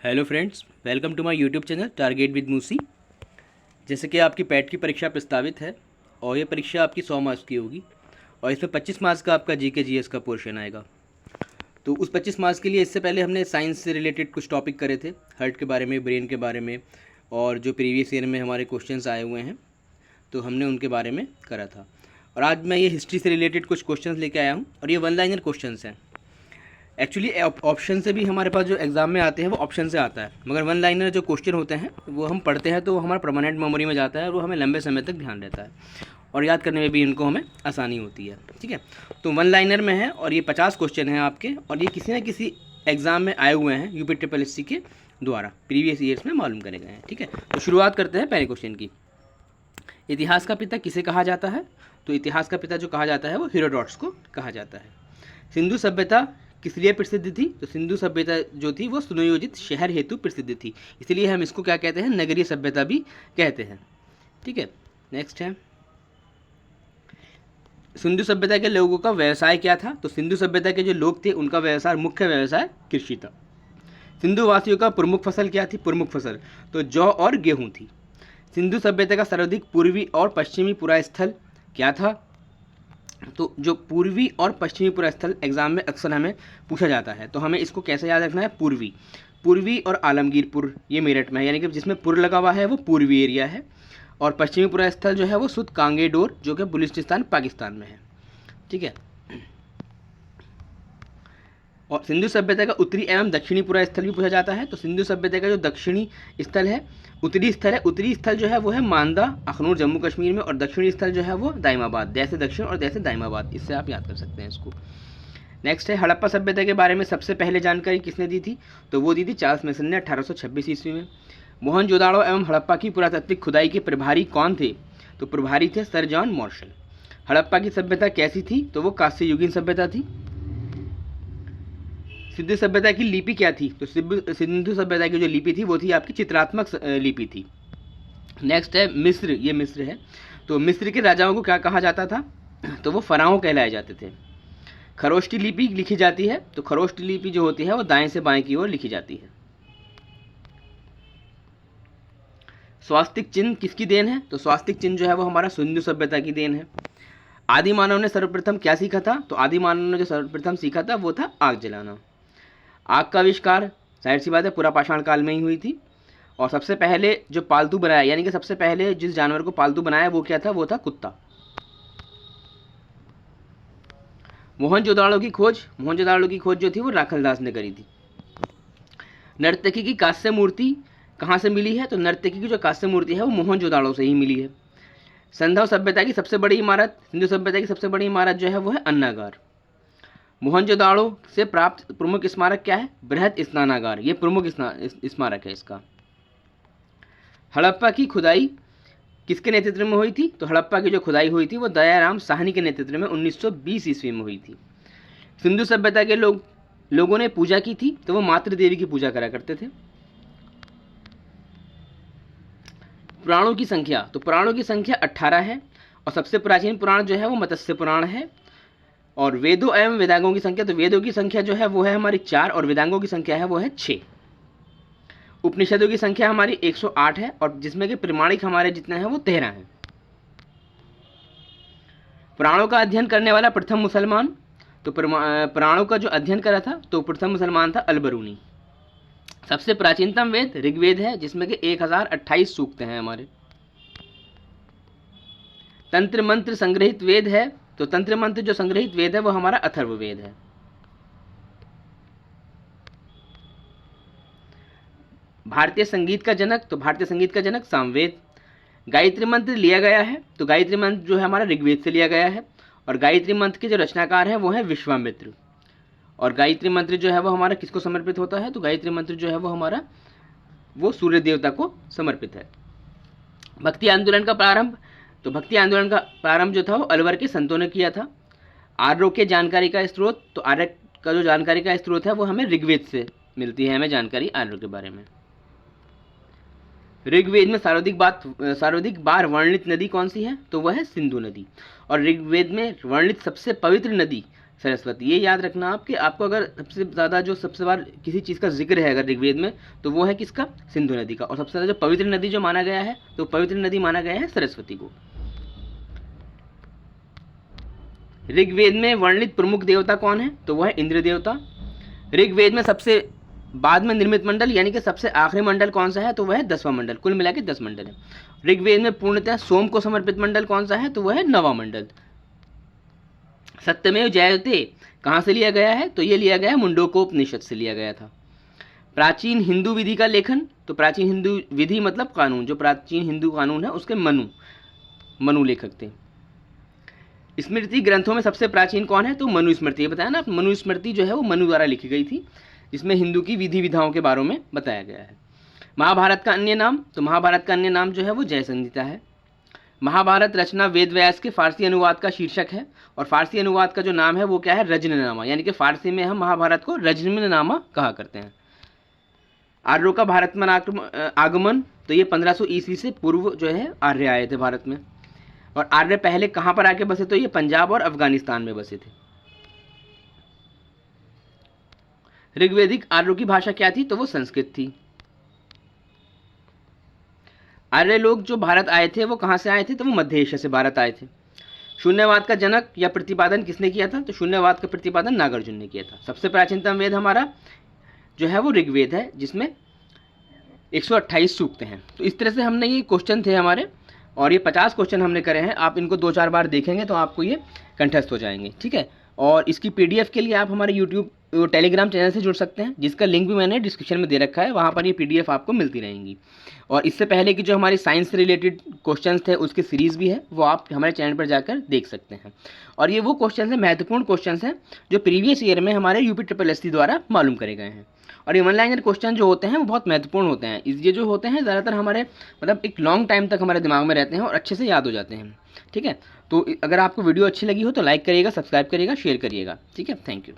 Hello friends, welcome to my YouTube channel target with Musi. जैसे कि आपकी पैट की परीक्षा प्रस्तावित है और ये परीक्षा आपकी 100 मार्क्स की होगी और इसमें 25 मार्क्स का आपका जीके जीएस का पोर्शन आएगा। तो उस 25 मार्क्स के लिए इससे पहले हमने साइंस से रिलेटेड कुछ टॉपिक करे थे, हार्ट के बारे में, ब्रेन के बारे में, और जो प्रीवियस ईयर में हमारे क्वेश्चंस आए हुए हैं तो हमने उनके बारे में करा था। और आज मैं ये हिस्ट्री से रिलेटेड कुछ क्वेश्चंस लेके आया हूँ और ये वन लाइनर क्वेश्चंस हैं। एक्चुअली ऑप्शन से भी हमारे पास जो एग्ज़ाम में आते हैं वो ऑप्शन से आता है, मगर वन लाइनर जो क्वेश्चन होते हैं वो हम पढ़ते हैं तो वो हमारा परमानेंट मेमोरी में जाता है और वो हमें लंबे समय तक ध्यान रहता है और याद करने में भी इनको हमें आसानी होती है। ठीक है, तो वन लाइनर में है और ये 50 क्वेश्चन हैं आपके, और ये किसी न किसी एग्ज़ाम में आए हुए हैं यूपी ट्रिपल एस सी के द्वारा प्रीवियस ईयर्स में मालूम करे गए हैं। ठीक है, तो शुरुआत करते हैं पहले क्वेश्चन की। इतिहास का पिता किसे कहा जाता है? तो इतिहास का पिता जो कहा जाता है वो हेरोडोटस को कहा जाता है। सिंधु सभ्यता किस लिए प्रसिद्ध थी? तो सिंधु सभ्यता जो थी वो सुनियोजित शहर हेतु प्रसिद्ध थी, इसलिए हम इसको क्या कहते हैं? नगरीय सभ्यता भी कहते हैं। ठीक है, नेक्स्ट है, सिंधु सभ्यता के लोगों का व्यवसाय क्या था? तो सिंधु सभ्यता के जो लोग थे उनका व्यवसाय, मुख्य व्यवसाय कृषि था। सिंधु वासियों का प्रमुख फसल क्या थी? प्रमुख फसल तो जौ और गेहूं थी। सिंधु सभ्यता का सर्वाधिक पूर्वी और पश्चिमी पुरा स्थल क्या था? तो जो पूर्वी और पश्चिमी पुरा स्थल एग्जाम में अक्सर हमें पूछा जाता है, तो हमें इसको कैसे याद रखना है? पूर्वी और आलमगीरपुर, ये मेरठ में है, यानी कि जिसमें पुर लगा हुआ है वो पूर्वी एरिया है, और पश्चिमी पुरा स्थल जो है वो सुद कांगेडोर जो कि बलूचिस्तान पाकिस्तान में है। ठीक है, और सिंधु सभ्यता का उत्तरी एवं दक्षिणी पुरा स्थल भी पूछा जाता है। तो सिंधु सभ्यता का जो दक्षिणी स्थल है, उत्तरी स्थल जो है वो है मांदा अखनूर जम्मू कश्मीर में, और दक्षिणी स्थल जो है वो दाइमाबाद, दैसे दक्षिण और दैसे दाइमाबाद, इससे आप याद कर सकते हैं इसको। नेक्स्ट है, हड़प्पा सभ्यता के बारे में सबसे पहले जानकारी किसने दी थी? तो वो दी थी चार्ल्स मेसन ने 1826 ईस्वी में। मोहनजोदाड़ो एवं हड़प्पा की पुरातात्विक खुदाई के प्रभारी कौन थे? तो प्रभारी थे सर जॉन मार्शल। हड़प्पा की सभ्यता कैसी थी? तो वो कांस्य युगीन सभ्यता थी। सिंधु सभ्यता की लिपि क्या थी? तो सिंधु सभ्यता की जो लिपि थी वो थी आपकी चित्रात्मक लिपि थी। नेक्स्ट है मिस्र, ये मिस्र है। तो मिस्र के राजाओं को क्या कहा जाता था? तो वो फराओं कहलाए जाते थे। खरोष्टी लिपि लिखी जाती है, तो खरोष्टी लिपि जो होती है वो दाएं से बाएं की ओर लिखी जाती है। स्वास्तिक चिन्ह किसकी देन है? तो स्वास्तिक चिन्ह जो है वो हमारा सिंधु सभ्यता की देन है। आदि मानव ने सर्वप्रथम क्या सीखा था? तो आदि मानव ने जो सर्वप्रथम सीखा था वो था आग जलाना। आग का आविष्कार जाहिर सी बात है पूरा पाषाण काल में ही हुई थी, और सबसे पहले जो पालतू बनाया, यानी कि सबसे पहले जिस जानवर को पालतू बनाया वो क्या था? वो था कुत्ता। मोहनजोदाड़ो की खोज जो थी वो राखलदास ने करी थी। नर्तकी की कांस्य मूर्ति कहाँ से मिली है? तो नर्तकी की जो कांस्य मूर्ति है वो मोहनजोदाड़ो से ही मिली है। सिंधु सभ्यता की सबसे बड़ी इमारत, सिंधु सभ्यता की सबसे बड़ी इमारत जो है वो है अन्नागार। मोहनजोदाड़ो से प्राप्त प्रमुख स्मारक क्या है? बृहत स्नानागार, ये प्रमुख स्मारक है इसका। हड़प्पा की खुदाई किसके नेतृत्व में हुई थी? तो हड़प्पा की जो खुदाई हुई थी वो दयाराम साहनी के नेतृत्व में 1920 ईस्वी में हुई थी। सिंधु सभ्यता के लोगों ने पूजा की थी, तो वो मातृ देवी की पूजा करा करते थे। पुराणों की संख्या, तो पुराणों की संख्या 18 है, और सबसे प्राचीन पुराण जो है वो मत्स्य पुराण है। और वेदों एवं वेदांगों की संख्या, तो वेदों की संख्या जो है वो है हमारी 4, और वेदांगों की संख्या है वो है 6। उपनिषदों की संख्या हमारी 108 है, और जिसमें कि प्रमाणिक हमारे जितने हैं वो 13 हैं। पुराणों का अध्ययन करने वाला प्रथम मुसलमान, तो पुराणों का जो अध्ययन करा था तो प्रथम मुसलमान था अलबरूनी। सबसे प्राचीनतम वेद ऋग्वेद है, जिसमें कि 1028 सूक्त हैं हमारे। तंत्र मंत्र संग्रहित वेद है, तो तंत्र मंत्र जो संग्रहित वेद है वो हमारा अथर्ववेद है। भारतीय संगीत का जनक, तो भारतीय संगीत का जनक सामवेद। गायत्री मंत्र लिया गया है, तो गायत्री मंत्र जो है हमारा ऋग्वेद से लिया गया है, और गायत्री मंत्र के जो रचनाकार हैं वो है विश्वामित्र। और गायत्री मंत्र जो है वो हमारा किसको समर्पित होता है? तो गायत्री मंत्र जो है वो हमारा वो सूर्य देवता को समर्पित है। भक्ति आंदोलन का प्रारंभ, तो भक्ति आंदोलन का प्रारंभ जो था वो अलवर के संतों ने किया था। आर्यों के जानकारी का स्रोत, तो आर्य का जो जानकारी का स्रोत है वो हमें ऋग्वेद से मिलती है, हमें जानकारी आर्यों के बारे में। ऋग्वेद में सर्वाधिक बार वर्णित नदी कौन सी है? तो वह है सिंधु नदी। और ऋग्वेद में वर्णित सबसे पवित्र नदी सरस्वती। ये याद रखना आप कि आपको अगर सबसे ज़्यादा जो सबसे बार किसी चीज़ का जिक्र है अगर ऋग्वेद में, तो वो है किसका? सिंधु नदी का। और सबसे ज़्यादा जो पवित्र नदी जो माना गया है, तो पवित्र नदी माना गया है सरस्वती को। ऋग्वेद में वर्णित प्रमुख देवता कौन है? तो वह है इंद्र देवता। ऋग्वेद में सबसे बाद में निर्मित मंडल यानी कि सबसे आखिरी मंडल कौन सा है? तो वह है 10वां मंडल। कुल मिला के 10 मंडल है। ऋग्वेद में पूर्णतः सोम को समर्पित मंडल कौन सा है? तो वह है 9वां मंडल। सत्यमेव जयते कहाँ से लिया गया है? तो ये लिया गया है मुंडकोपनिषद से लिया गया था। प्राचीन हिंदू विधि का लेखन, तो प्राचीन हिंदू विधि मतलब कानून, जो प्राचीन हिंदू कानून है उसके मनु लेखक थे। स्मृति ग्रंथों में सबसे प्राचीन कौन है? तो मनुस्मृति। ये बताया ना, मनुस्मृति जो है वो मनु द्वारा लिखी गई थी, जिसमें हिंदू की विधि विधाओं के बारे में बताया गया है। महाभारत का अन्य नाम, तो महाभारत का अन्य नाम जो है वो जय संहिता है। महाभारत रचना वेद व्यास के फारसी अनुवाद का शीर्षक है, और फारसी अनुवाद का जो नाम है वो क्या है? रजनीनामा, यानी कि फारसी में हम महाभारत को रजनीनामा कहा करते हैं। आर्यों का भारत में आगमन, तो ये 1500 ईस्वी से पूर्व जो है आर्य आए थे भारत में। और आर्य पहले कहाँ पर आके बसे? तो ये पंजाब और अफगानिस्तान में बसे थे। ऋग्वेदिक आर्यों की भाषा क्या थी? तो वो संस्कृत थी। आर्य लोग जो भारत आए थे वो कहाँ से आए थे? तो वो मध्य एशिया से भारत आए थे। शून्यवाद का जनक या प्रतिपादन किसने किया था? तो शून्यवाद का प्रतिपादन नागार्जुन ने किया था। सबसे प्राचीनतम वेद हमारा जो है वो ऋग्वेद है, जिसमें 128 सूक्त हैं। तो इस तरह से हमने ये क्वेश्चन थे हमारे, और ये 50 क्वेश्चन हमने करे हैं। आप इनको 2-4 बार देखेंगे तो आपको ये कंठस्थ हो जाएंगे, ठीक है। और इसकी PDF के लिए आप हमारे यूट्यूब टेलीग्राम चैनल से जुड़ सकते हैं, जिसका लिंक भी मैंने डिस्क्रिप्शन में दे रखा है। वहाँ पर ये PDF आपको मिलती रहेंगी। और इससे पहले की जो हमारी साइंस से रिलेटेड क्वेश्चंस थे उसकी सीरीज़ भी है, वो आप हमारे चैनल पर जाकर देख सकते हैं। और ये वो क्वेश्चन हैं, महत्वपूर्ण क्वेश्चन हैं, जो प्रीवियस ईयर में हमारे UPSSC द्वारा मालूम करे गए हैं। और ये वन लाइनर क्वेश्चन जो होते हैं वो बहुत महत्वपूर्ण होते हैं। ये जो होते हैं ज़्यादातर हमारे मतलब एक लॉन्ग टाइम तक हमारे दिमाग में रहते हैं और अच्छे से याद हो जाते हैं, ठीक है। तो अगर आपको वीडियो अच्छी लगी हो तो लाइक करिएगा, सब्सक्राइब करिएगा, शेयर करिएगा, ठीक है। Thank you.